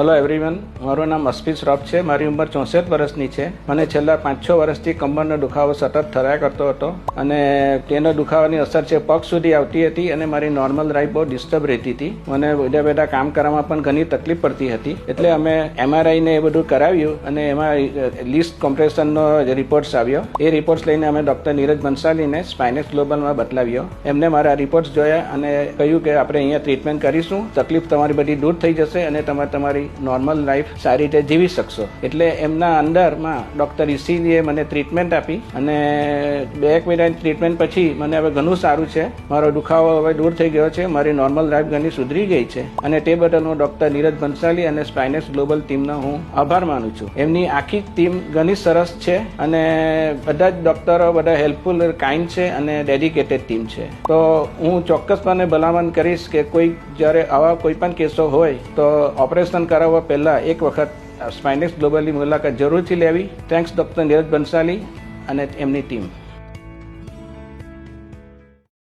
Hello everyone, મારું નામ અસ્ફી શ્રોફ છે. મારી ઉંમર 64 વર્ષની છે. મને છેલ્લા 5-6 વર્ષથી કમરનો દુખાવો સતત થયા કરતો હતો અને તેનો દુખાવાની અસર છે પગ સુધી આવતી હતી અને મારી નોર્મલ લાઈફ બહુ ડિસ્ટર્બ રહેતી હતી. મને બેઠા કામ કરવામાં પણ ઘણી તકલીફ પડતી હતી. એટલે અમે MRI ને એ બધું કરાવ્યું અને એમાં લિસ્ટ કોમ્પ્રેશનનો રિપોર્ટ્સ આવ્યો. એ રિપોર્ટ્સ લઈને અમે ડૉક્ટર નીરજ બંસાલીને સ્પાઇનેક્સ ગ્લોબલમાં બતલાવ્યો. એમને મારા રિપોર્ટ્સ જોયા અને કહ્યું કે આપણે અહીંયા ટ્રીટમેન્ટ કરીશું, તકલીફ તમારી બધી દૂર થઈ જશે અને તમારી નોર્મલ લાઈફ સારી રીતે જીવી શકશો. એટલે એમના અંદરમાં ડૉક્ટર ઈસીજીએ મને ટ્રીટમેન્ટ આપી અને 2 મહિનાની ટ્રીટમેન્ટ પછી મને હવે ઘણું સારું છે. મારો દુખાવો હવે દૂર થઈ ગયો છે. મારી નોર્મલ લાઈફ ઘણી સુધરી ગઈ છે અને તે બદલ હું ડૉક્ટર નીરજ બંસાલી અને સ્પાઇનેક્સ ગ્લોબલ ટીમનો હું આભાર માનું છું. એમની આખી ટીમ ઘણી સરસ છે અને બધા જ ડૉક્ટરો બધા હેલ્પફુલ, કાઇન્ડ છે અને ડેડિકેટેડ ટીમ છે. તો હું ચોક્કસપણે ભલામણ કરીશ કે કોઈ જ્યારે આવા કોઈ પણ કેસો હોય તો ઓપરેશન કરાવવા પહેલાં એક વખત સ્પાઇનેક્સ ગ્લોબલની મુલાકાત જરૂરથી લેવી. થેન્ક્સ ડૉક્ટર નીરજ બંસાલી અને એમની ટીમ.